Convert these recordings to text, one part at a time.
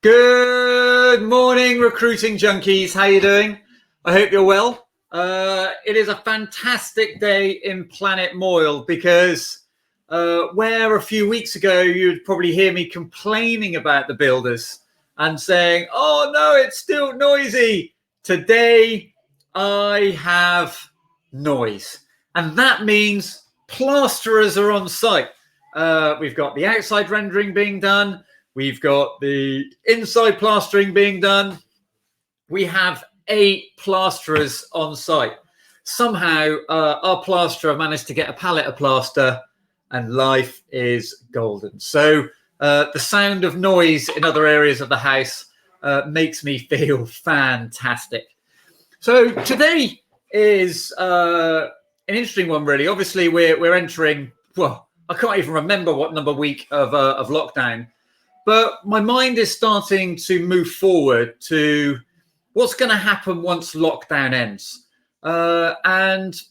Good morning, recruiting junkies. How you doing? I hope you're well. It is a fantastic day in planet Moyle because where a few weeks ago you'd probably hear me complaining about the builders and saying, oh no, it's still noisy. Today I have noise. And that means plasterers are on site. We've got the outside rendering being done. We've got the inside plastering being done. We have 8 plasterers on site. Somehow our plasterer managed to get a pallet of plaster and life is golden. So the sound of noise in other areas of the house makes me feel fantastic. So today is an interesting one, really. Obviously, we're entering, well, I can't even remember what number week of lockdown. But my mind is starting to move forward to what's going to happen once lockdown ends. And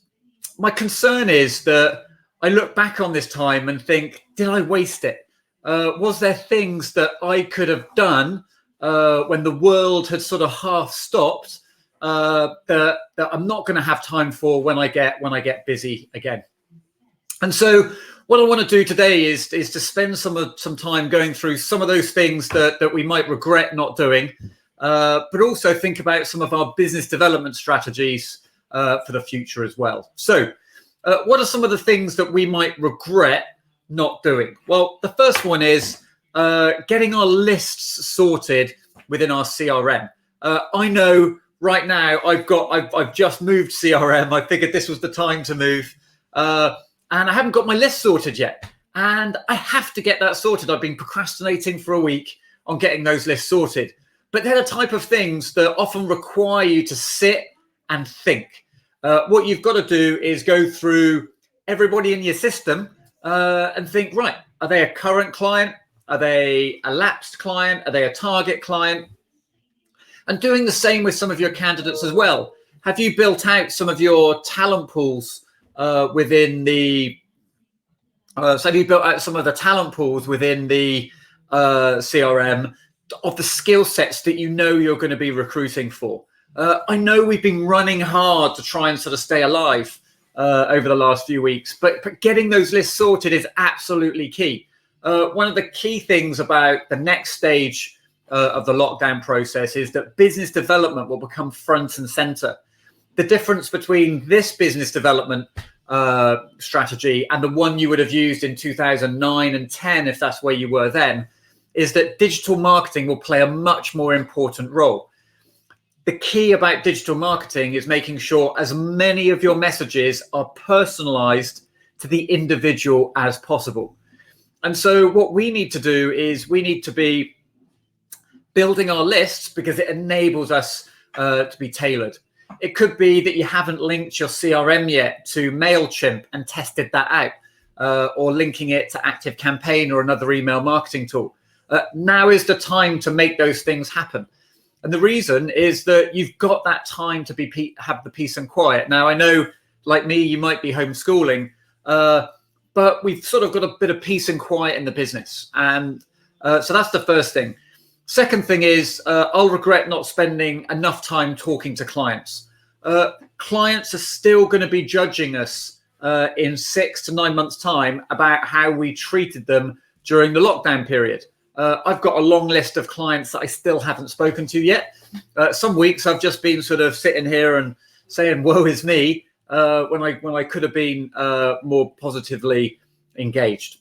my concern is that I look back on this time and think, did I waste it? Was there things that I could have done when the world had sort of half stopped that I'm not going to have time for when I get busy again? And so what I want to do today is to spend some time going through some of those things that we might regret not doing, but also think about some of our business development strategies for the future as well. So what are some of the things that we might regret not doing? Well, the first one is getting our lists sorted within our CRM. I know right now I've just moved CRM. I figured this was the time to move. And I haven't got my list sorted yet. And I have to get that sorted. I've been procrastinating for a week on getting those lists sorted. But they're the type of things that often require you to sit and think. What you've got to do is go through everybody in your system and think, right, are they a current client? Are they a lapsed client? Are they a target client? And doing the same with some of your candidates as well. Have you built out some of your talent pools within the so have you built out some of the talent pools within the CRM of the skill sets that you know you're going to be recruiting for? I know we've been running hard to try and sort of stay alive over the last few weeks, but getting those lists sorted is absolutely key. One of the key things about the next stage of the lockdown process is that business development will become front and center. The difference between this business development strategy and the one you would have used in 2009 and 10, if that's where you were then, is that digital marketing will play a much more important role. The key about digital marketing is making sure as many of your messages are personalized to the individual as possible. And so what we need to do is we need to be building our lists because it enables us to be tailored. It could be that you haven't linked your CRM yet to MailChimp and tested that out, or linking it to ActiveCampaign or another email marketing tool. Now is the time to make those things happen. And the reason is that you've got that time to have the peace and quiet. Now, I know, like me, you might be homeschooling, but we've sort of got a bit of peace and quiet in the business. And so that's the first thing. Second thing is I'll regret not spending enough time talking to clients. Clients are still going to be judging us in 6 to 9 months' time about how we treated them during the lockdown period. I've got a long list of clients that I still haven't spoken to yet. Some weeks I've just been sort of sitting here and saying, woe is me, when I could have been more positively engaged.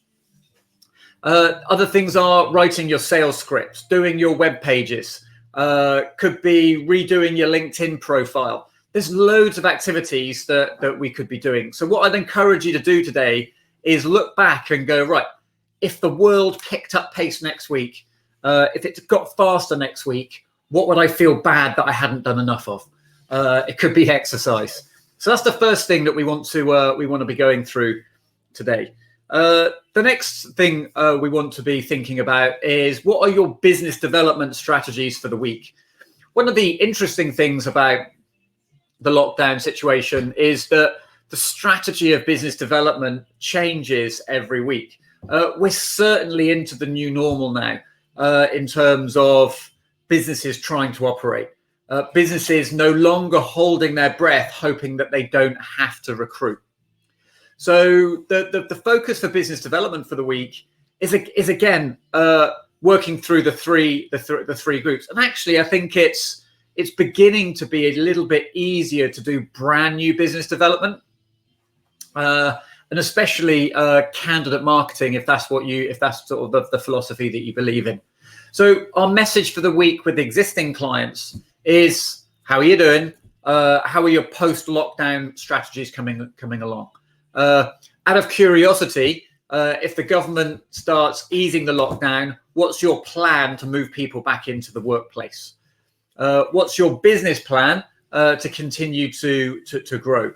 Other things are writing your sales scripts, doing your web pages, could be redoing your LinkedIn profile. There's loads of activities that we could be doing. So what I'd encourage you to do today is look back and go, right, if the world picked up pace next week, if it got faster next week, what would I feel bad that I hadn't done enough of? It could be exercise. So that's the first thing that we want to be going through today. The next thing we want to be thinking about is, what are your business development strategies for the week? One of the interesting things about the lockdown situation is that the strategy of business development changes every week. We're certainly into the new normal now. in terms of businesses trying to operate. Businesses no longer holding their breath, hoping that they don't have to recruit. So the focus for business development for the week is again working through the three groups. And actually, I think it's beginning to be a little bit easier to do brand new business development, and especially candidate marketing, if that's sort of the philosophy that you believe in. So our message for the week with existing clients is: how are you doing? How are your post-lockdown strategies coming along? Out of curiosity, if the government starts easing the lockdown, what's your plan to move people back into the workplace? What's your business plan to continue to grow?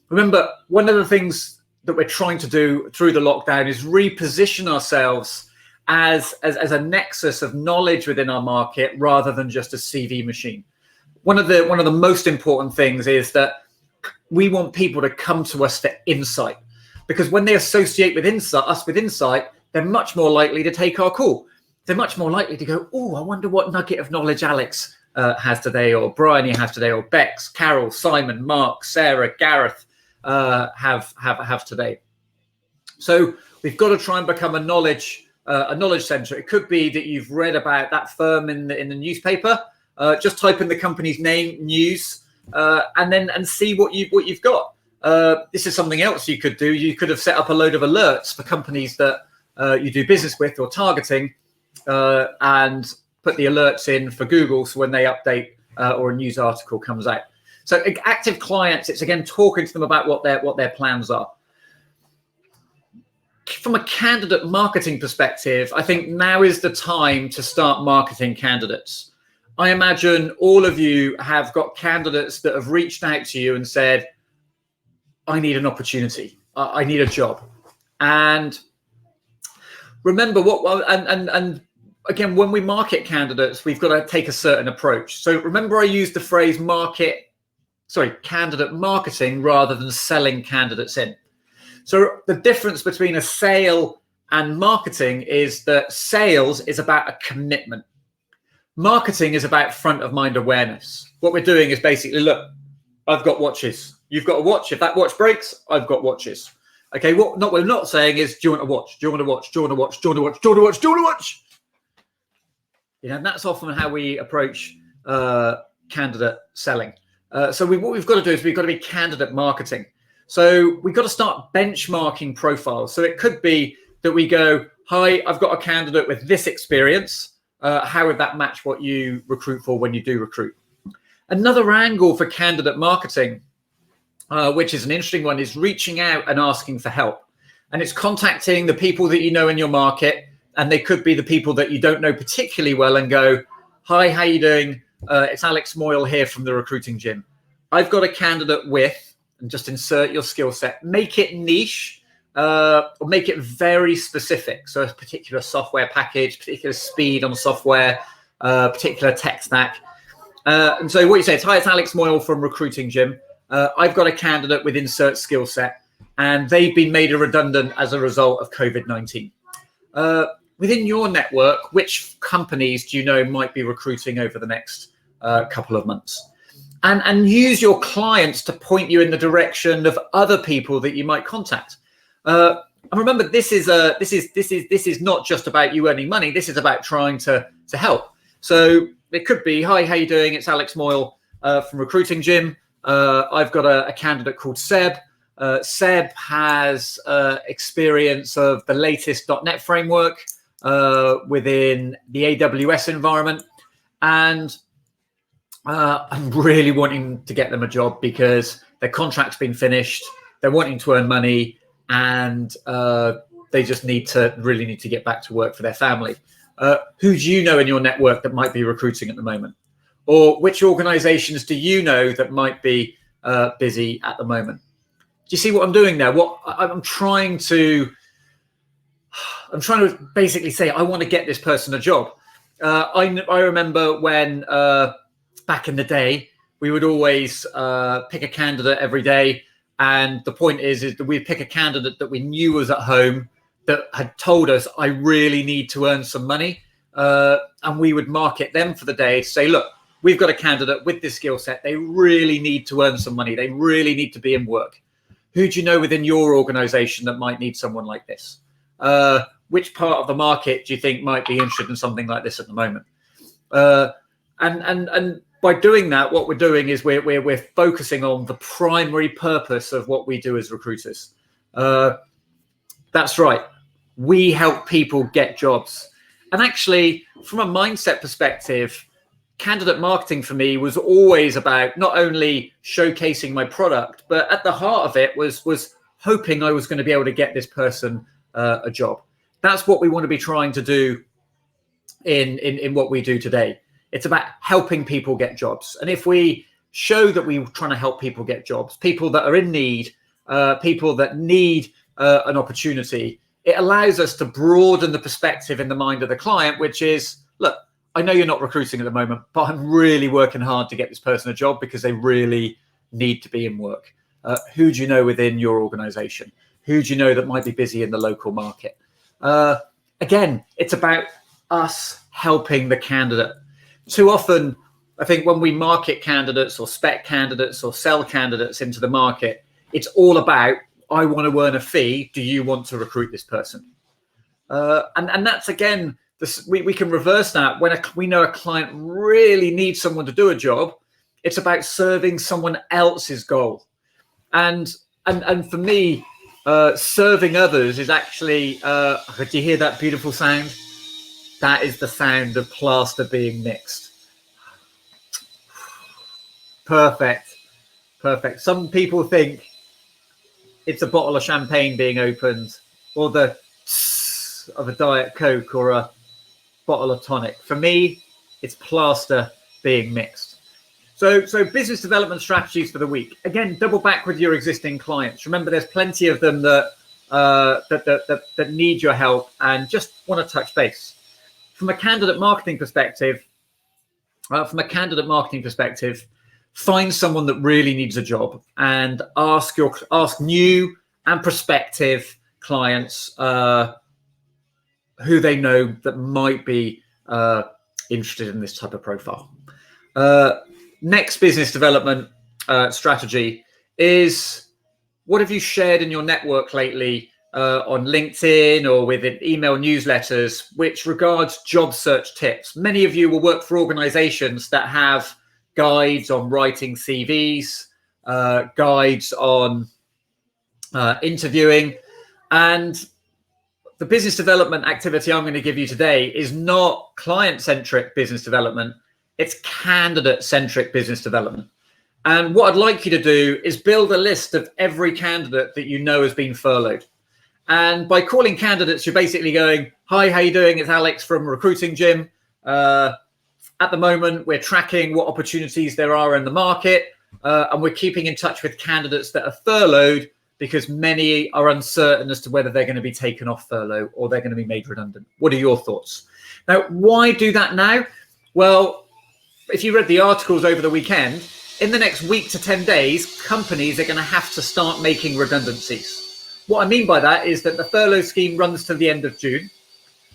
Remember, one of the things that we're trying to do through the lockdown is reposition ourselves as a nexus of knowledge within our market rather than just a CV machine. One of the most important things is that we want people to come to us for insight, because when they associate with insight, they're much more likely to take our call. They're much more likely to go, oh, I wonder what nugget of knowledge Alex has today, or Brian has today, or Bex, Carol, Simon, Mark, Sarah, Gareth have today. So we've got to try and become a knowledge center. It could be that you've read about that firm in the newspaper. Just type in the company's name, news, and see what you've got. This is something else you could do. You could have set up a load of alerts for companies that you do business with or targeting, and put the alerts in for Google, so when they update or a news article comes out. So active clients, it's again talking to them about what their plans are. From a candidate marketing perspective, I think now is the time to start marketing candidates. I imagine all of you have got candidates that have reached out to you and said, I need an opportunity. I need a job. And remember and again, when we market candidates, we've got to take a certain approach. So remember, I used the phrase candidate marketing rather than selling candidates in. So the difference between a sale and marketing is that sales is about a commitment. Marketing is about front of mind awareness. What we're doing is basically, look, I've got watches. You've got a watch. If that watch breaks, I've got watches. Okay, what we're not saying is, do you want a watch? Do you want a watch? Do you want a watch? Do you want a watch? Do you want a watch? Do you want a watch? And that's often how we approach candidate selling. So what we've got to do is we've got to be candidate marketing. So we've got to start benchmarking profiles. So it could be that we go, hi, I've got a candidate with this experience. How would that match what you recruit for when you do recruit? Another angle for candidate marketing, which is an interesting one, is reaching out and asking for help. And it's contacting the people that you know in your market, and they could be the people that you don't know particularly well, and go, hi, how you doing? It's Alex Moyle here from the Recruiting Gym. I've got a candidate with, and just insert your skill set, make it niche, or make it very specific. So a particular software package, particular speed on software, particular tech stack. And so what you say is, hi, it's Alex Moyle from Recruiting Gym. I've got a candidate with insert skill set, and they've been made redundant as a result of COVID-19. Within your network, which companies do you know might be recruiting over the next couple of months? And use your clients to point you in the direction of other people that you might contact. And remember, this is not just about you earning money. This is about trying to help. So it could be, hi, how you doing? It's Alex Moyle from Recruiting Gym. I've got a candidate called Seb. Seb has experience of the latest .NET framework within the AWS environment, and I'm really wanting to get them a job because their contract's been finished. They're wanting to earn money, and they just really need to get back to work for their family. Who do you know in your network that might be recruiting at the moment? Or which organizations do you know that might be busy at the moment? Do you see what I'm doing there? What I'm trying to basically say, I want to get this person a job. I remember when back in the day, we would always pick a candidate every day. And the point is that we'd pick a candidate that we knew was at home, that had told us, I really need to earn some money. and we would market them for the day to say, look, we've got a candidate with this skill set. They really need to earn some money. They really need to be in work. Who do you know within your organization that might need someone like this? Which part of the market do you think might be interested in something like this at the moment? And by doing that, what we're doing is we're focusing on the primary purpose of what we do as recruiters. That's right. We help people get jobs. And actually, from a mindset perspective, candidate marketing for me was always about not only showcasing my product, but at the heart of it was hoping I was going to be able to get this person a job. That's what we want to be trying to do in what we do today. It's about helping people get jobs. And if we show that we're trying to help people get jobs, people that are in need, people that need an opportunity, it allows us to broaden the perspective in the mind of the client, which is, look, I know you're not recruiting at the moment, but I'm really working hard to get this person a job because they really need to be in work. Who do you know within your organization? Who do you know that might be busy in the local market? Again, it's about us helping the candidate. Too often, I think when we market candidates or spec candidates or sell candidates into the market, it's all about, I want to earn a fee. Do you want to recruit this person? And that's, again, we can reverse that. When we know a client really needs someone to do a job, it's about serving someone else's goal. And for me, serving others is actually, do you hear that beautiful sound? That is the sound of plaster being mixed. Perfect. Perfect. Some people think it's a bottle of champagne being opened or the tss of a Diet Coke or a bottle of tonic. For me, it's plaster being mixed. So business development strategies for the week. Again, double back with your existing clients. Remember, there's plenty of them that need your help and just want to touch base. From a candidate marketing perspective, find someone that really needs a job and ask new and prospective clients who they know that might be interested in this type of profile. Next business development strategy is, what have you shared in your network lately on LinkedIn or within email newsletters, which regards job search tips? Many of you will work for organizations that have guides on writing CVs, guides on interviewing. And the business development activity I'm going to give you today is not client-centric business development. It's candidate-centric business development. And what I'd like you to do is build a list of every candidate that you know has been furloughed. And by calling candidates, you're basically going, hi, how you doing? It's Alex from Recruiting Gym. At the moment, we're tracking what opportunities there are in the market. And we're keeping in touch with candidates that are furloughed because many are uncertain as to whether they're going to be taken off furlough or they're going to be made redundant. What are your thoughts? Now, why do that now? Well, if you read the articles over the weekend, in the next week to 10 days, companies are going to have to start making redundancies. What I mean by that is that the furlough scheme runs to the end of June.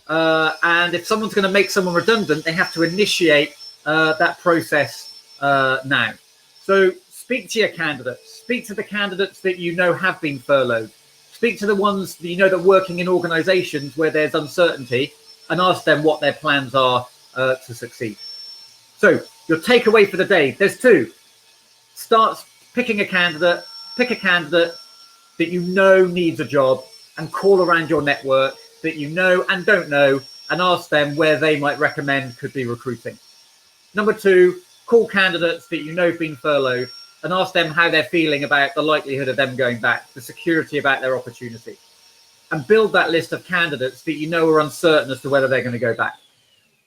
And if someone's going to make someone redundant, they have to initiate that process now. So speak to your candidates. Speak to the candidates that you know have been furloughed. Speak to the ones that you know that are working in organizations where there's uncertainty and ask them what their plans are to succeed. So your takeaway for the day, there's two. Start picking a candidate, pick a candidate that you know needs a job and call around your network that you know and don't know and ask them where they might recommend could be recruiting. Number two, call candidates that you know have been furloughed and ask them how they're feeling about the likelihood of them going back, the security about their opportunity, and build that list of candidates that you know are uncertain as to whether they're going to go back.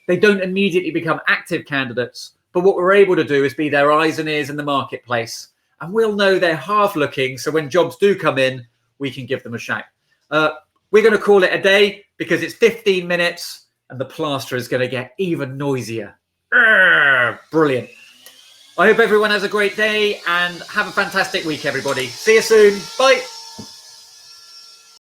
They don't immediately become active candidates, but what we're able to do is be their eyes and ears in the marketplace, and we'll know they're half looking, so when jobs do come in, we can give them a shout. We're going to call it a day because it's 15 minutes and the plaster is going to get even noisier. Brilliant. I hope everyone has a great day and have a fantastic week, everybody. See you soon. Bye.